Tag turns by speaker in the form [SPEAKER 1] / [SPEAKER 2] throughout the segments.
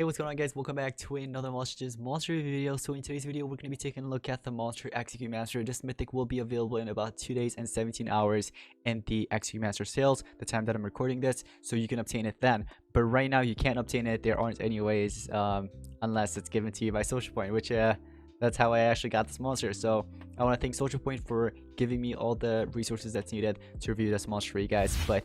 [SPEAKER 1] Hey, what's going on, guys? Welcome back to another monster video. So in today's video, we're going to be taking a look at the monster Execumancer. This mythic will be available in about 2 days and 17 hours in the Execumancer sales, the time that I'm recording this, so you can obtain it then. But right now, you can't obtain it. There aren't any ways, unless it's given to you by Social Point, which that's how I actually got this monster. So I want to thank Social Point for giving me all the resources that's needed to review this monster for you guys. But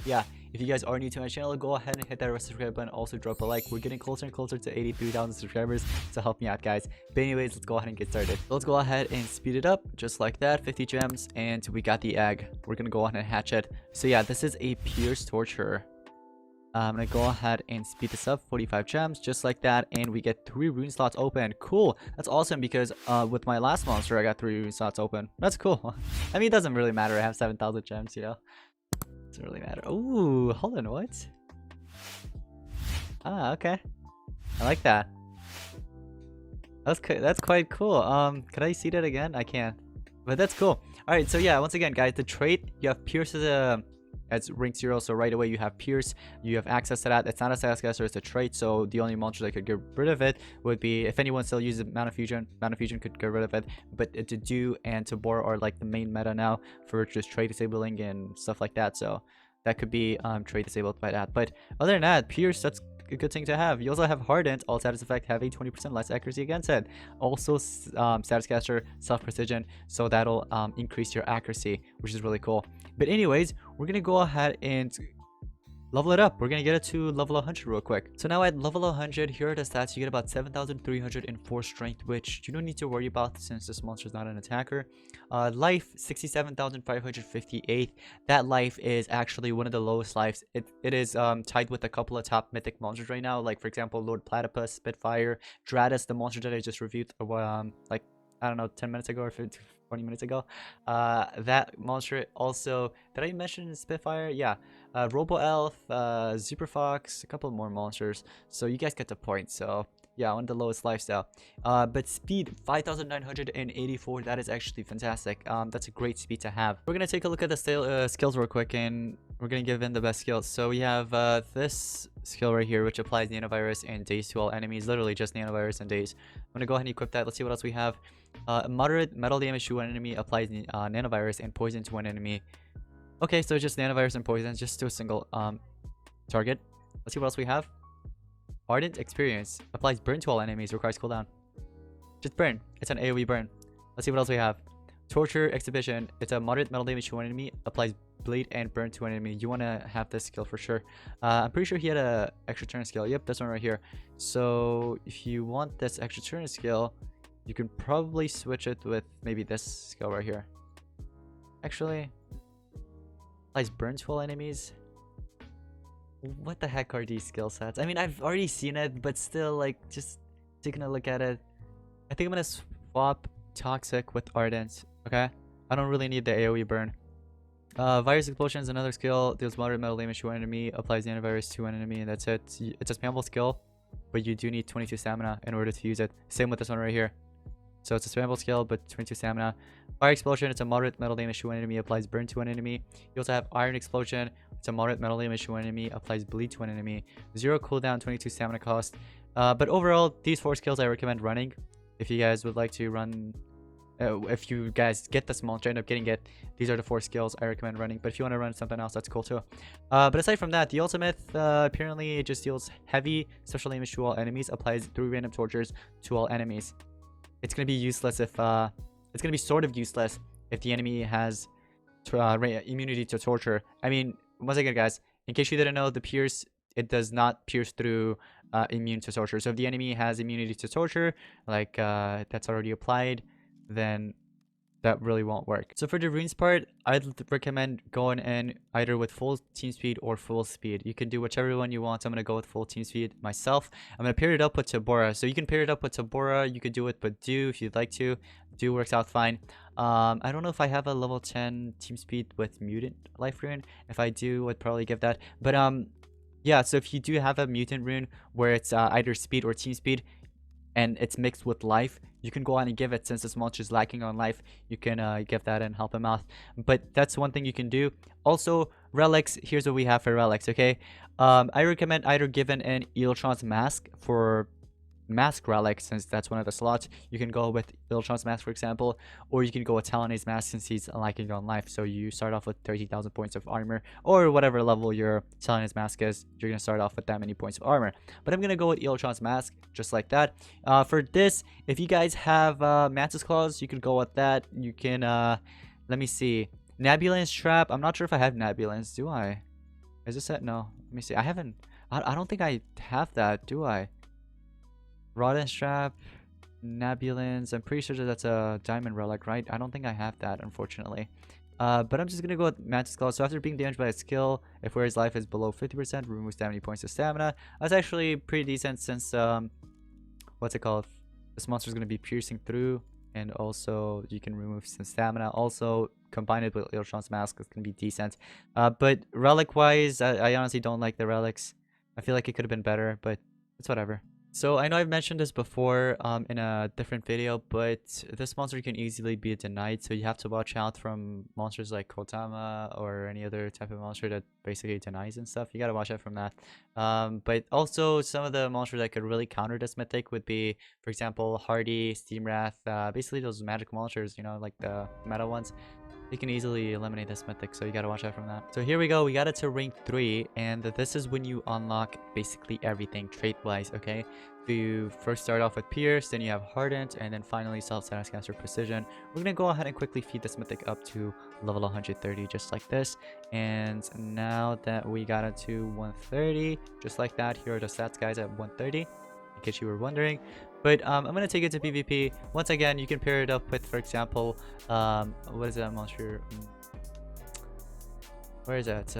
[SPEAKER 1] yeah, if you guys are new to my channel, go ahead and hit that subscribe button. Also drop a like. We're getting closer and closer to 83,000 subscribers, so help me out, guys. But anyways, let's go ahead and get started. Let's go ahead and speed it up just like that. 50 gems, and we got the egg. We're gonna go ahead and hatch it. So yeah, this is a Pierce Torture. I'm gonna go ahead and speed this up. 45 gems, just like that, and we get 3 rune slots open. Cool. That's awesome because with my last monster, I got 3 rune slots open. That's cool. I mean, it doesn't really matter. I have 7,000 gems, you know. Doesn't really matter. Ooh, hold on, what? Ah, okay. I like that. That's quite cool. Could I see that again? I can't. But that's cool. All right, so yeah, once again, guys, the trait, you have Pierce as rank 0, so right away you have Pierce. You have access to that. It's not a Saskasser, it's a trait, so the only monster that could get rid of it would be, if anyone still uses Mana Fusion could get rid of it. But to do and to bore are like the main meta now for just trait disabling and stuff like that, so that could be trait disabled by that. But other than that, Pierce, that's a good thing to have. You also have Hardened. All status effect have a 20% less accuracy against it. Also status caster self precision, so that'll increase your accuracy, which is really cool. But anyways, we're gonna go ahead and level it up. We're gonna get it to level 100 real quick. So now at level 100, here are the stats. You get about 7,304 strength, which you don't need to worry about since this monster is not an attacker. Life 67,558. That life is actually one of the lowest lives. It is tied with a couple of top mythic monsters right now, like for example Lord Platypus, Spitfire, Dratus, the monster that I just reviewed like I don't know, 10 minutes ago or 20 minutes ago. That monster also, did I mention Spitfire? Yeah. Robo Elf, Super Fox, a couple more monsters. So you guys get the point. So yeah, one of the lowest lifestyle. But speed 5,984. That is actually fantastic. That's a great speed to have. We're gonna take a look at the skills real quick, and we're gonna give in the best skills. So we have this skill right here, which applies nanovirus and daze to all enemies. Literally just nanovirus and daze. I'm gonna go ahead and equip that. Let's see what else we have. Moderate metal damage to one enemy, applies nanovirus and poison to one enemy. Okay, so just nanovirus and poison just to a single target. Let's see what else we have. Ardent experience applies burn to all enemies, requires cooldown. Just burn. It's an AoE burn. Let's see what else we have. Torture exhibition. It's a moderate metal damage to one enemy, applies bleed and burn to an enemy. You want to have this skill for sure. I'm pretty sure he had a extra turn skill. Yep, this one right here. So if you want this extra turn skill, you can probably switch it with maybe this skill right here. Actually, applies burn to all enemies. What the heck are these skill sets? I mean, I've already seen it, but still, like, just taking a look at it. I think I'm gonna swap Toxic with Ardent. Okay, I don't really need the AoE burn. Virus Explosion is another skill. Deals moderate metal damage to an enemy, applies antivirus to an enemy, and that's it. It's a spammable skill, but you do need 22 stamina in order to use it. Same with this one right here. So it's a spammable skill, but 22 stamina. Fire Explosion, it's a moderate metal damage to an enemy, applies burn to an enemy. You also have Iron Explosion, it's a moderate metal damage to an enemy, applies bleed to an enemy. 0 cooldown, 22 stamina cost. But overall, these 4 skills I recommend running. If you guys would like to run, if you guys get this monster, end up getting it, these are the 4 skills I recommend running. But if you want to run something else, that's cool too. But aside from that, the ultimate apparently it just deals heavy special damage to all enemies, applies 3 random tortures to all enemies. It's gonna be useless if it's gonna be sort of useless if the enemy has immunity to torture. I mean, once again, guys, in case you didn't know, the pierce, it does not pierce through immune to torture. So if the enemy has immunity to torture, like that's already applied, then that really won't work. So for the runes part, I'd recommend going in either with full team speed or full speed. You can do whichever one you want. I'm going to go with full team speed myself. I'm going to pair it up with Tabora. So you can pair it up with Tabora. You could do it with Dew if you'd like to. Dew works out fine. I don't know if I have a level 10 team speed with mutant life rune. If I do, I'd probably give that. But yeah, so if you do have a mutant rune where it's either speed or team speed, and it's mixed with life, you can go on and give it. Since this monster is lacking on life, you can give that and help him out. But that's one thing you can do. Also, relics. Here's what we have for relics. Okay, I recommend either giving an Eeltron's mask for mask relic, since that's one of the slots. You can go with Eeltron's mask, for example, or you can go with Talonay's mask since he's lacking on life. So you start off with 30,000 points of armor, or whatever level your Talonay's mask is, you're gonna start off with that many points of armor. But I'm gonna go with Eeltron's mask, just like that. For this, if you guys have Mantis Claws, you can go with that. You can let me see, Nebulance Trap. I'm not sure if I have Nebulance. Do I? Is this set? No. Let me see. I haven't. I don't think I have that. Do I? Rod and Strap, Nebulance. I'm pretty sure that that's a diamond relic, right? I don't think I have that, unfortunately. But I'm just gonna go with Mantis Claw. So after being damaged by a skill, if where his life is below 50%, removes 70 points of stamina. That's actually pretty decent since what's it called? This monster is gonna be piercing through, and also you can remove some stamina. Also, combine it with Eeltron's mask, it's gonna be decent. But relic wise, I honestly don't like the relics. I feel like it could have been better, but it's whatever. So I know I've mentioned this before in a different video, but this monster can easily be denied. So you have to watch out from monsters like Kodama or any other type of monster that basically denies and stuff. You gotta watch out from that. But also some of the monsters that could really counter this mythic would be, for example, Hardy, Steam Wrath, basically those magic monsters, you know, like the meta ones. You can easily eliminate this mythic, so you gotta watch out from that. So here we go, we got it to rank 3, and this is when you unlock basically everything trait-wise, okay? So you first start off with Pierce, then you have Hardened, and then finally Self-Satisfier Precision. We're gonna go ahead and quickly feed this mythic up to level 130, just like this. And now that we got it to 130, just like that, here are the stats, guys, at 130, in case you were wondering. But I'm going to take it to PvP. Once again, you can pair it up with, for example, what is that monster? Where is that?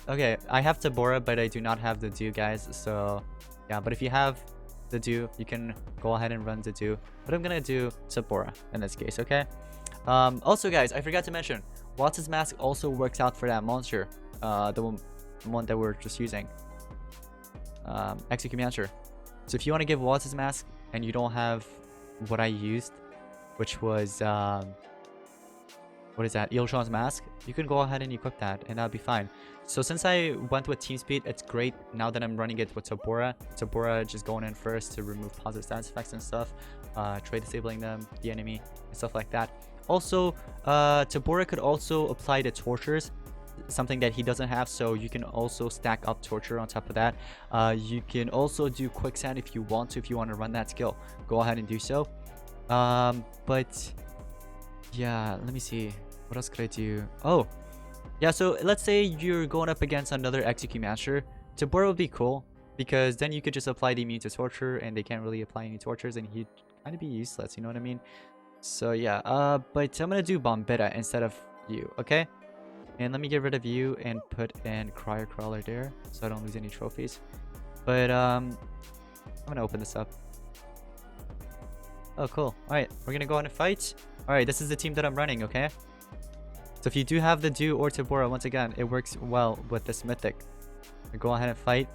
[SPEAKER 1] Okay, I have Tabora, but I do not have the Dew, guys. So, yeah, but if you have the Dew, you can go ahead and run the Dew. But I'm going to do Tabora in this case, okay? Also, guys, I forgot to mention, Watts' mask also works out for that monster. The one that we're just using. Execumancer. So if you want to give Watts' mask, and you don't have what I used, which was what is that, Eeltron's mask, you can go ahead and equip that, and that'll be fine. So since I went with team speed, it's great now that I'm running it with Tabora just going in first to remove positive status effects and stuff, trade disabling them, the enemy, and stuff like that. Also, Tabora could also apply the tortures, something that he doesn't have, so you can also stack up torture on top of that. You can also do quicksand if you want to run that skill, go ahead and do so. But yeah, let me see, what else could I do? Oh yeah, so let's say you're going up against another Execumancer. Tabora would be cool because then you could just apply the immune to torture, and they can't really apply any tortures, and he'd kind of be useless, you know what I mean? So yeah, but I'm gonna do Bombetta instead of you, okay? And let me get rid of you and put in Cryer Crawler there, so I don't lose any trophies. But I'm gonna open this up. Oh, cool. Alright, we're gonna go on and fight. Alright, this is the team that I'm running, okay? So if you do have the Dew or Tabora, once again, it works well with this mythic. Go ahead and fight.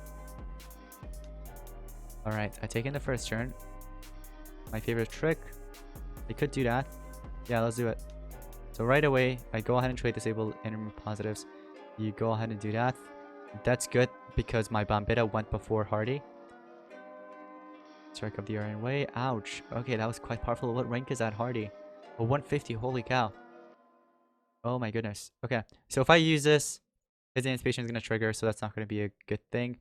[SPEAKER 1] Alright, I take in the first turn. My favorite trick. I could do that. Yeah, let's do it. So right away, I go ahead and trade disable enemy positives. You go ahead and do that. That's good because my Bombetta went before Hardy. Strike of the Iron Way. Ouch. Okay, that was quite powerful. What rank is that Hardy? Oh, 150. Holy cow. Oh my goodness. Okay, so if I use this, his anticipation is going to trigger, so that's not going to be a good thing.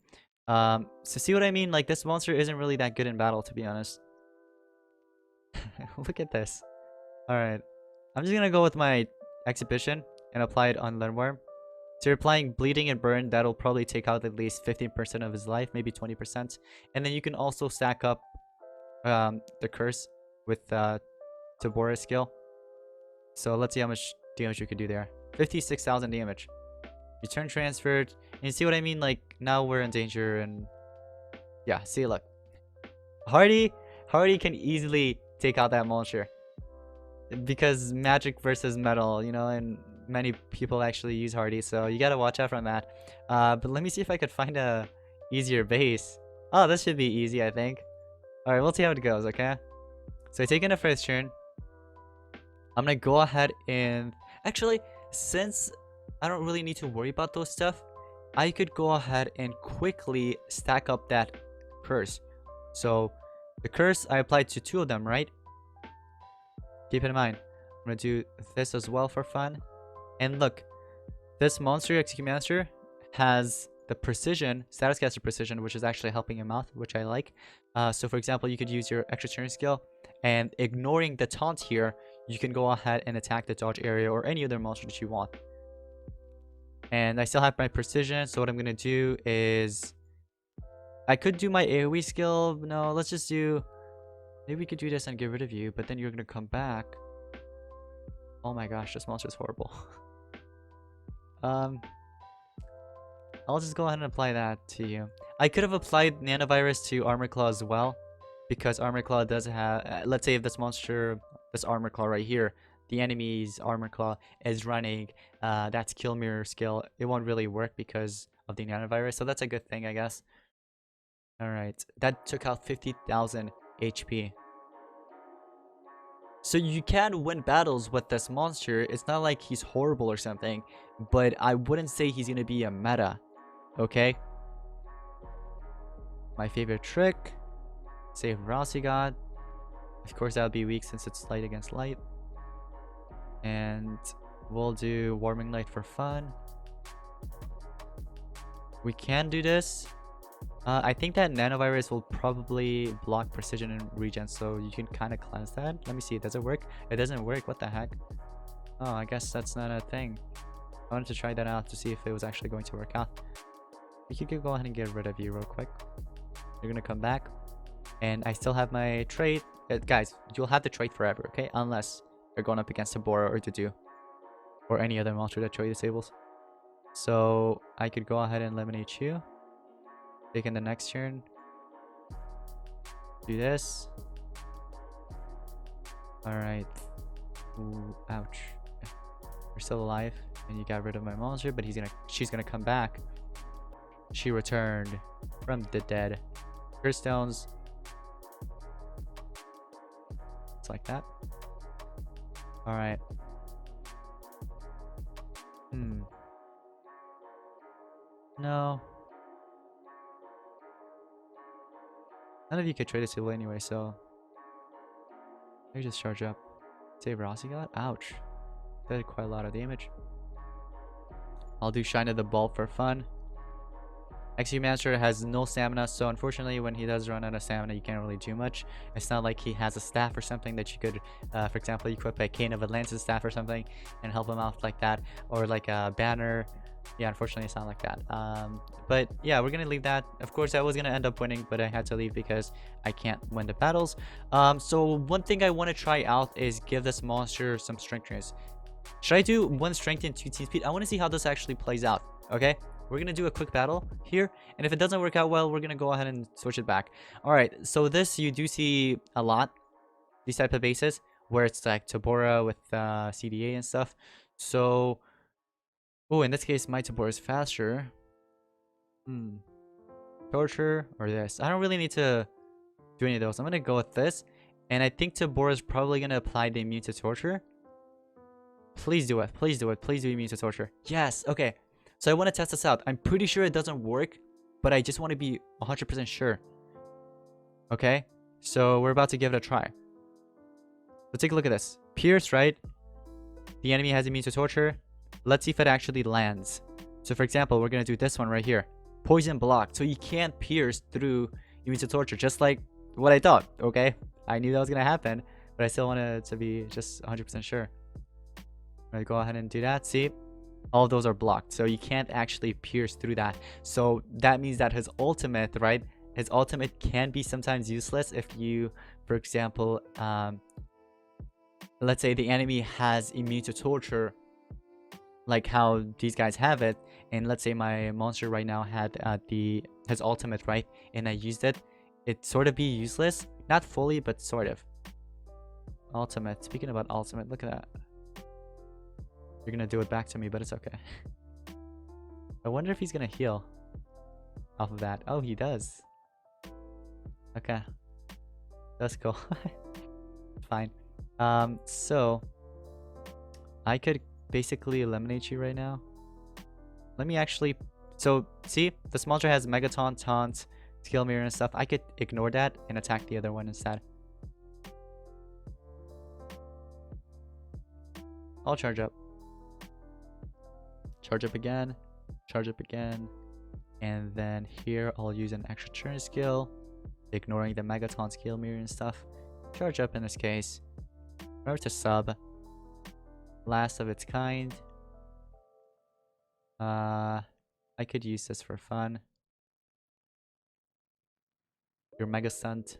[SPEAKER 1] So see what I mean? Like, this monster isn't really that good in battle, to be honest. Look at this. Alright. I'm just gonna go with my Exhibition and apply it on Learnworm. So you're applying Bleeding and Burn. That'll probably take out at least 15% of his life, maybe 20%. And then you can also stack up the Curse with Tabora's skill. So let's see how much damage you could do there. 56,000 damage. You turn transferred. And you see what I mean? Like, now we're in danger, and yeah, see, look. Hardy can easily take out that monster. Because magic versus metal, you know, and many people actually use Hardy, so you gotta watch out from that. But let me see if I could find a easier base. Oh, this should be easy, I think. Alright, we'll see how it goes, okay? So I take in the first turn. I'm gonna go ahead and actually, since I don't really need to worry about those stuff, I could go ahead and quickly stack up that curse. So the curse I applied to 2 of them, right? Keep it in mind. I'm gonna do this as well for fun. And look, this monster Execumancer has the precision, status caster precision, which is actually helping him out, which I like. So for example, you could use your extra turn skill, and ignoring the taunt here, you can go ahead and attack the dodge area or any other monster that you want. And I still have my precision, so what I'm gonna do is I could do my AoE skill. No, let's just do, maybe we could do this and get rid of you, but then you're gonna come back. Oh my gosh, this monster is horrible. I'll just go ahead and apply that to you. I could have applied nanovirus to armor claw as well, because armor claw does have, let's say if this monster, this armor claw right here, the enemy's armor claw is running that's kill mirror skill, it won't really work because of the nanovirus, so that's a good thing, I guess. All right, that took out 50,000 HP. So you can win battles with this monster. It's not like he's horrible or something, but I wouldn't say he's gonna be a meta. Okay. My favorite trick, save Rossi God. Of course that would be weak since it's light against light. And we'll do warming light for fun. We can do this. I think that nanovirus will probably block precision and regen, so you can kind of cleanse that. Let me see, does it work? It doesn't work, what the heck? Oh, I guess that's not a thing. I wanted to try that out to see if it was actually going to work out. We could go ahead and get rid of you real quick. You're gonna come back, and I still have my trait. Guys, you'll have the trait forever, okay? Unless you're going up against Tabora or Dudu, or any other monster that trait disables. So I could go ahead and eliminate you. Take in the next turn. Do this. Alright. Ooh, ouch. You're still alive, and you got rid of my monster, but she's gonna come back. She returned from the dead. Curse stones. It's like that. Alright. No. None of you could trade a Civil anyway, so let me just charge up. Save Rossi God? Ouch. That did quite a lot of damage. I'll do Shine of the Ball for fun. Execumancer has no stamina, so unfortunately when he does run out of stamina, you can't really do much. It's not like he has a staff or something that you could, for example, equip a Cane of Atlantis staff or something and help him out like that. Or like a banner. Yeah, unfortunately it's not like that. But yeah, we're gonna leave that. Of course I was gonna end up winning, but I had to leave because I can't win the battles. So one thing I want to try out is give this monster some strength trains. Should I do 1 strength and 2 team speed? I want to see how this actually plays out. Okay, we're gonna do a quick battle here, and if it doesn't work out well, we're gonna go ahead and switch it back. All right, so this you do see a lot, these type of bases where it's like Tabora with CDA and stuff. So oh, in this case, my Tabora is faster. Torture or this? I don't really need to do any of those. I'm gonna go with this, and I think Tabora is probably gonna apply the immune to torture. Please do it. Please do it. Please do immune to torture. Yes. Okay. So I want to test this out. I'm pretty sure it doesn't work, but I just want to be 100% sure. Okay. So we're about to give it a try. So take a look at this. Pierce, right? The enemy has immune to torture. Let's see if it actually lands. So for example, we're going to do this one right here. Poison blocked. So you can't pierce through immune to torture, just like what I thought. Okay. I knew that was going to happen, but I still wanted to be just 100% sure. I'm going to go ahead and do that. See? All of those are blocked. So you can't actually pierce through that. So that means that his ultimate, right? His ultimate can be sometimes useless if you, for example, let's say the enemy has immune to torture, like how these guys have it, and let's say my monster right now had his ultimate, right, and I used it, it'd sort of be useless, not fully but sort of. Ultimate, speaking about ultimate, look at that. You're gonna do it back to me, but it's okay. I wonder if he's gonna heal off of that. Oh, he does. Okay, that's cool. fine. So I could basically eliminate you right now. Let me actually... So, see? The Smolder has Megaton, Taunt, Skill Mirror and stuff. I could ignore that and attack the other one instead. I'll charge up. Charge up again. Charge up again. And then here I'll use an extra turn skill, ignoring the Megaton Skill Mirror and stuff. Charge up in this case. Remember to sub. Last of its kind. I could use this for fun. Your Mega Stunt.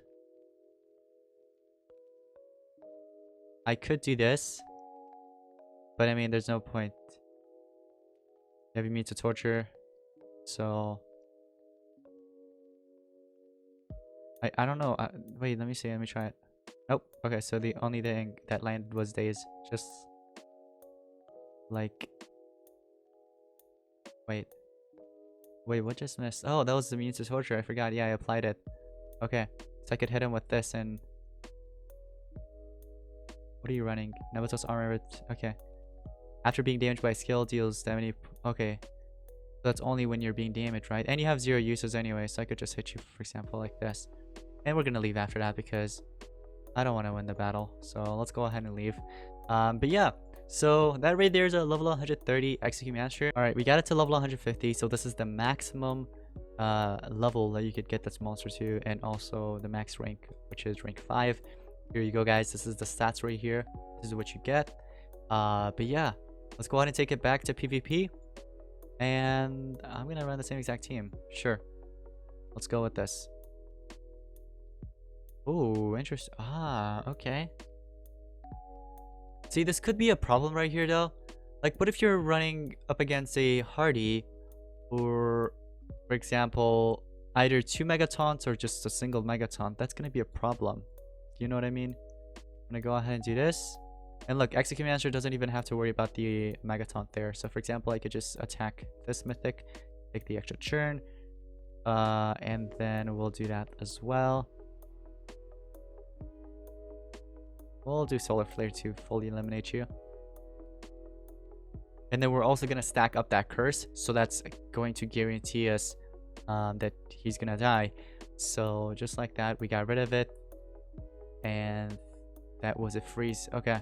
[SPEAKER 1] I could do this. But I mean, there's no point. You have me to torture. So... I don't know. Wait, let me see. Let me try it. Nope. Okay, so the only thing that landed was days. Just... like... Wait, what just missed? Oh, that was the immune to torture. I forgot. Yeah, I applied it. Okay. So I could hit him with this and... What are you running? Nabotos armor. Okay. After being damaged by skill, deals damage. Okay. So that's only when you're being damaged, right? And you have 0 uses anyway, so I could just hit you, for example, like this. And we're gonna leave after that because I don't want to win the battle. So let's go ahead and leave. But yeah. So that right there is a level 130 Execumancer. Alright, we got it to level 150. So this is the maximum level that you could get this monster to. And also the max rank, which is rank 5. Here you go, guys. This is the stats right here. This is what you get. But yeah, let's go ahead and take it back to PvP. And I'm going to run the same exact team. Sure. Let's go with this. Ooh, interesting. Ah, okay. See, this could be a problem right here, though. Like, what if you're running up against a Hardy, or, for example, either 2 Megatons or just a single Megaton? That's going to be a problem. Do you know what I mean? I'm going to go ahead and do this. And look, Execumancer doesn't even have to worry about the Megaton there. So, for example, I could just attack this Mythic, take the extra churn, and then we'll do that as well. We'll do Solar Flare to fully eliminate you. And then we're also going to stack up that curse. So that's going to guarantee us that he's going to die. So just like that, we got rid of it. And that was a freeze. Okay.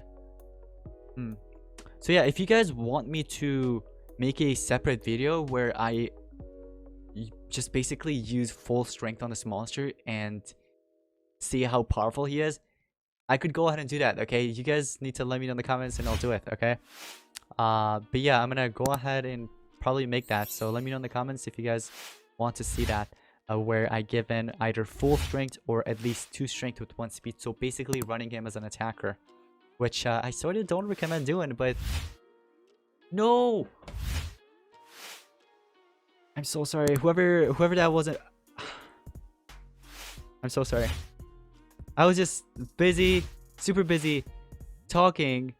[SPEAKER 1] So yeah, if you guys want me to make a separate video where I just basically use full strength on this monster and see how powerful he is, I could go ahead and do that, okay? You guys need to let me know in the comments and I'll do it, okay? But yeah, I'm gonna go ahead and probably make that. So let me know in the comments if you guys want to see that, where I give in either full strength or at least 2 strength with 1 speed. So basically running him as an attacker, which I sort of don't recommend doing, but... No! I'm so sorry. Whoever that wasn't... I'm so sorry. I was just busy, super busy, talking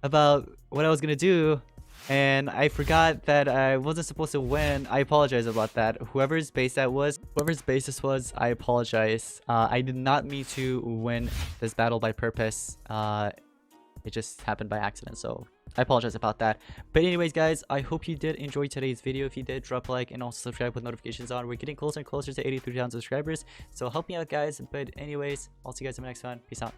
[SPEAKER 1] about what I was gonna do, and I forgot that I wasn't supposed to win. I apologize about that. Whoever's base this was, I apologize. I did not mean to win this battle by purpose. It just happened by accident, so I apologize about that. But anyways, guys, I hope you did enjoy today's video. If you did, drop a like and also subscribe with notifications on. We're getting closer and closer to 83,000 subscribers, so help me out, guys. But anyways, I'll see you guys in the next one. Peace out.